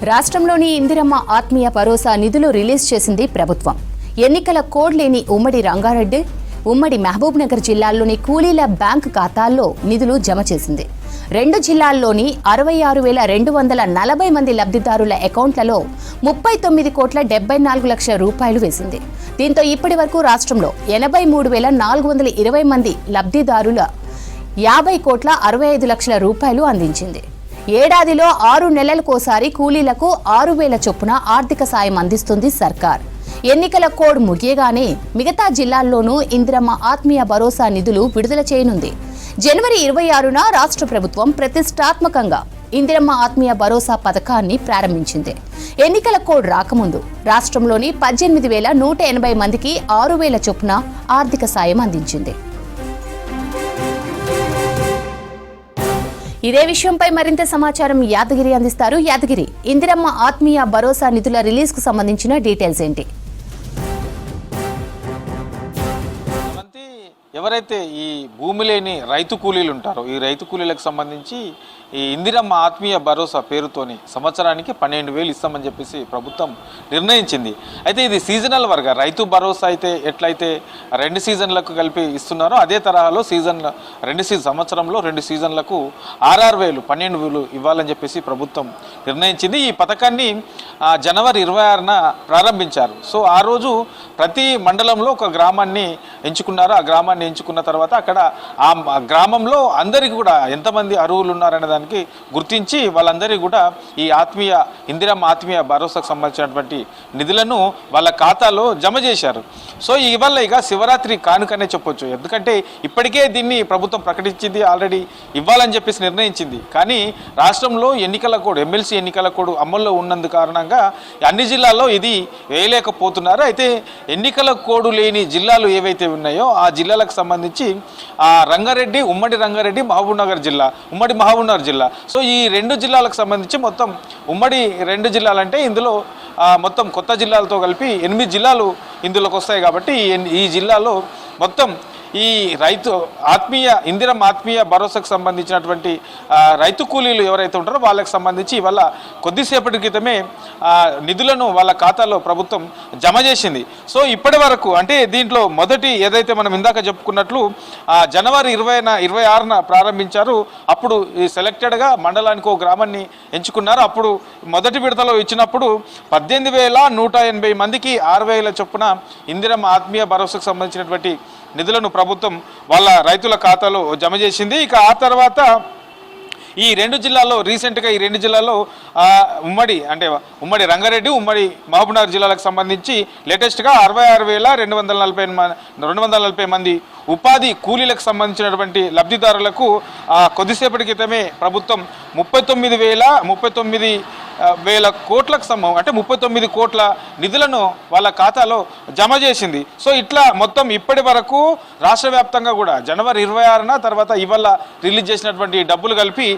రాష్ట్రంలోని ఇందిరమ్మ ఆత్మీయ భరోసా నిధులు రిలీజ్ చేసింది ప్రభుత్వం. ఎన్నికల కోడ్ లేని ఉమ్మడి రంగారెడ్డి, ఉమ్మడి మహబూబ్నగర్ జిల్లాల్లోని కూలీల బ్యాంకు ఖాతాల్లో నిధులు జమ చేసింది. 2 జిల్లాల్లోని 66,240 మంది లబ్ధిదారుల అకౌంట్లలో 39,74 లక్షల రూపాయలు వేసింది. దీంతో ఇప్పటి వరకు రాష్ట్రంలో 83,420 మంది లబ్ధిదారుల 50,65 లక్షల రూపాయలు అందించింది. ఏడాదిలో 6 నెలలకోసారి కూలీలకు 6,000 చొప్పున ఆర్థిక సాయం అందిస్తుంది సర్కార్. ఎన్నికల కోడ్ ముగియగానే మిగతా జిల్లాల్లోనూ ఇందిరమ్మ ఆత్మీయ భరోసా నిధులు విడుదల చేయనుంది. జనవరి 26న రాష్ట్ర ప్రభుత్వం ప్రతిష్టాత్మకంగా ఇందిరమ్మ ఆత్మీయ భరోసా పథకాన్ని ప్రారంభించింది. ఎన్నికల కోడ్ రాకముందు రాష్ట్రంలోని 18,180 మందికి 6,000 చొప్పున ఆర్థిక సాయం అందించింది. ఇదే విషయంపై మరింత సమాచారం యాదగిరి అందిస్తారు. యాదగిరి, ఇందిరమ్మ ఆత్మీయ భరోసా నిధుల రిలీజ్ కు సంబంధించిన డీటెయిల్స్ ఏంటి? ఎవరైతే ఈ భూమి లేని రైతు కూలీలు ఉంటారో ఈ రైతు కూలీలకు సంబంధించి ఈ ఇందిరమ్మ ఆత్మీయ భరోసా పేరుతోని సంవత్సరానికి 12,000 ఇస్తామని చెప్పేసి ప్రభుత్వం నిర్ణయించింది. అయితే ఇది సీజనల్ వర్గా రైతు భరోసా అయితే ఎట్లయితే 2 సీజన్లకు కలిపి ఇస్తున్నారో అదే తరహాలో సంవత్సరంలో 2 సీజన్లకు 6,000 12,000 ఇవ్వాలని చెప్పేసి ప్రభుత్వం నిర్ణయించింది. ఈ పథకాన్ని జనవరి 26న ప్రారంభించారు. సో ఆ రోజు ప్రతి మండలంలో ఒక గ్రామాన్ని ఎంచుకున్నారు. ఆ గ్రామాన్ని ఎంచుకున్న తర్వాత అక్కడ ఆ గ్రామంలో అందరికీ కూడా ఎంతమంది అర్హులు ఉన్నారనే దానికి గుర్తించి వాళ్ళందరికీ కూడా ఈ ఇందిరమ్మ ఆత్మీయ భరోసాకు సంబంధించినటువంటి నిధులను వాళ్ళ ఖాతాలో జమ చేశారు. సో ఇవల్ల ఇక శివరాత్రి కానుకనే చెప్పొచ్చు. ఎందుకంటే ఇప్పటికే దీన్ని ప్రభుత్వం ప్రకటించింది, ఆల్రెడీ ఇవ్వాలని చెప్పేసి నిర్ణయించింది. కానీ రాష్ట్రంలో ఎన్నికల కోడ్ ఎమ్మెల్సీ ఎన్నికల కోడ్ అమల్లో ఉన్నందు కారణంగా అన్ని జిల్లాల్లో ఇది వేయలేకపోతున్నారు. అయితే ఎన్నికల కోడ్ లేని జిల్లాలు ఏవైతే ఉన్నాయో ఆ జిల్లాలకు సంబంధించి రంగారెడ్డి, ఉమ్మడి రంగారెడ్డి, ఉమ్మడి మహబూబ్నగర్ జిల్లా. సో ఈ 2 జిల్లాలకు సంబంధించి మొత్తం ఉమ్మడి 2 జిల్లాలంటే ఇందులో మొత్తం కొత్త జిల్లాలతో కలిపి 8 జిల్లాలు ఇందులోకి వస్తాయి. కాబట్టి ఈ జిల్లాలో మొత్తం ఈ ఇందిరమ్మ ఆత్మీయ భరోసాకు సంబంధించినటువంటి రైతు కూలీలు ఎవరైతే ఉంటారో వాళ్ళకి సంబంధించి ఇవాళ కొద్దిసేపటి క్రితమే నిధులను వాళ్ళ ఖాతాలో ప్రభుత్వం జమ చేసింది. సో ఇప్పటి వరకు అంటే దీంట్లో మొదటి ఏదైతే మనం ఇందాక చెప్పుకున్నట్లు జనవరి 26న ప్రారంభించారు. అప్పుడు ఈ సెలెక్టెడ్గా మండలానికి ఒక గ్రామాన్ని ఎంచుకున్నారు. అప్పుడు మొదటి విడతలో ఇచ్చినప్పుడు 18,180 మందికి 6,000 చొప్పున ఇందిరమ్మ ఆత్మీయ భరోసాకు సంబంధించినటువంటి నిధులను ప్రభుత్వం వాళ్ళ రైతుల ఖాతాలో జమ చేసింది. ఇక ఆ తర్వాత ఈ 2 జిల్లాల్లో రీసెంట్గా ఈ 2 జిల్లాల్లో ఉమ్మడి రంగారెడ్డి, ఉమ్మడి మహబూబ్నగర్ జిల్లాలకు సంబంధించి లేటెస్ట్గా 66,240 మంది ఉపాధి కూలీలకు సంబంధించినటువంటి లబ్ధిదారులకు కొద్దిసేపటి క్రితమే ప్రభుత్వం 39,000 కోట్లకు అంటే 39 కోట్ల నిధులను వాళ్ళ ఖాతాలో జమ చేసింది. సో ఇట్లా మొత్తం ఇప్పటి వరకు రాష్ట్ర వ్యాప్తంగా కూడా జనవరి 26న తర్వాత ఇవాళ రిలీజ్ చేసినటువంటి డబ్బులు కలిపి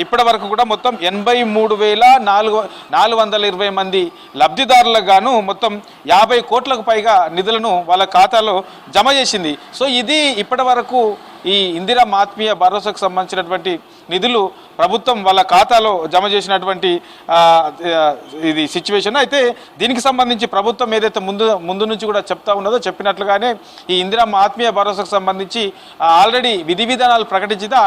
ఇప్పటి వరకు కూడా మొత్తం 83,420 మంది లబ్ధిదారులకు గాను మొత్తం 50 కోట్లకు పైగా నిధులను వాళ్ళ ఖాతాలో జమ చేసింది. సో ఇది ఇప్పటి వరకు ఈ ఇందిరమ్మ ఆత్మీయ భరోసాకు సంబంధించినటువంటి నిధులు ప్రభుత్వం వాళ్ళ ఖాతాలో జమ చేసినటువంటి ఇది సిచ్యువేషన్. అయితే దీనికి సంబంధించి ప్రభుత్వం ఏదైతే ముందు నుంచి కూడా చెప్తా ఉన్నదో చెప్పినట్లుగానే ఈ ఇందిరమ్మ ఆత్మీయ భరోసాకు సంబంధించి ఆల్రెడీ విధి విధానాలు ప్రకటించింది. ఆ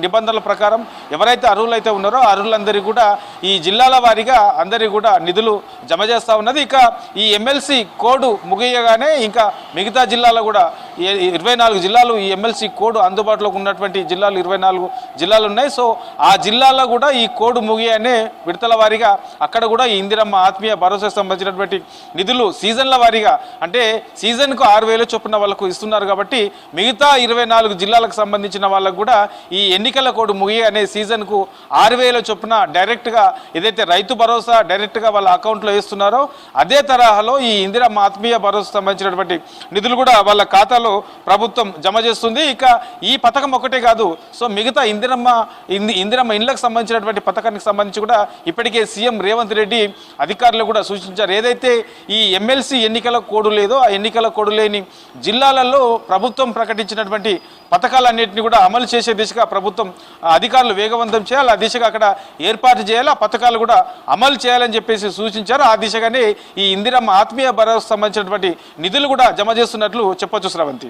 నిబంధనల ప్రకారం ఎవరైతే అర్హులైతే ఉన్నారో అర్హులందరికీ కూడా ఈ జిల్లాల వారీగా అందరికీ కూడా నిధులు జమ చేస్తూ ఉన్నది. ఇక ఈ ఎమ్మెల్సీ కోడ్ ముగియగానే ఇంకా మిగతా జిల్లాలో కూడా 24 జిల్లాలు ఈ ఎమ్మెల్సీ కోడ్ అందుబాటులోకి ఉన్నటువంటి జిల్లాలు 24 జిల్లాలు ఉన్నాయి. సో ఆ జిల్లాలో కూడా ఈ కోడ్ ముగియనే విడతల వారీగా అక్కడ కూడా ఈ ఇందిరమ్మ ఆత్మీయ భరోసాకు సంబంధించినటువంటి నిధులు సీజన్ల వారీగా అంటే సీజన్కు 6,000 చొప్పున వాళ్ళకు ఇస్తున్నారు. కాబట్టి మిగతా 24 జిల్లాలకు సంబంధించిన వాళ్ళకు కూడా ఈ ఎన్నికల కోడ్ ముగియనే సీజన్కు 6,000 చొప్పున డైరెక్ట్గా ఏదైతే రైతు భరోసా డైరెక్ట్గా వాళ్ళ అకౌంట్లో వేస్తున్నారో అదే తరహాలో ఈ ఇందిరమ్మ ఆత్మీయ భరోసా సంబంధించినటువంటి నిధులు కూడా వాళ్ళ ఖాతాలో ఖాతాలో ప్రభుత్వం జమ చేస్తుంది. ఇక ఈ పథకం ఒకటే కాదు, సో మిగతా ఇందిరమ్మ ఇండ్లకు సంబంధించినటువంటి పథకానికి సంబంధించి కూడా ఇప్పటికే సీఎం రేవంత్ రెడ్డి అధికారులు కూడా సూచించారు. ఏదైతే ఈ ఎమ్మెల్సీ ఎన్నికల కోడ్ లేదో ఆ ఎన్నికల కోడ్ లేని జిల్లాలలో ప్రభుత్వం ప్రకటించినటువంటి పథకాలన్నింటినీ కూడా అమలు చేసే దిశగా ప్రభుత్వం అధికారులు వేగవంతం చేయాలి, ఆ దిశగా అక్కడ ఏర్పాటు చేయాలి, ఆ పథకాలు కూడా అమలు చేయాలని చెప్పేసి సూచించారు. ఆ దిశగానే ఈ ఇందిరమ్మ ఆత్మీయ భరోసా సంబంధించినటువంటి నిధులు కూడా జమ చేస్తున్నట్లు చెప్పొచ్చు శ్రవంతి.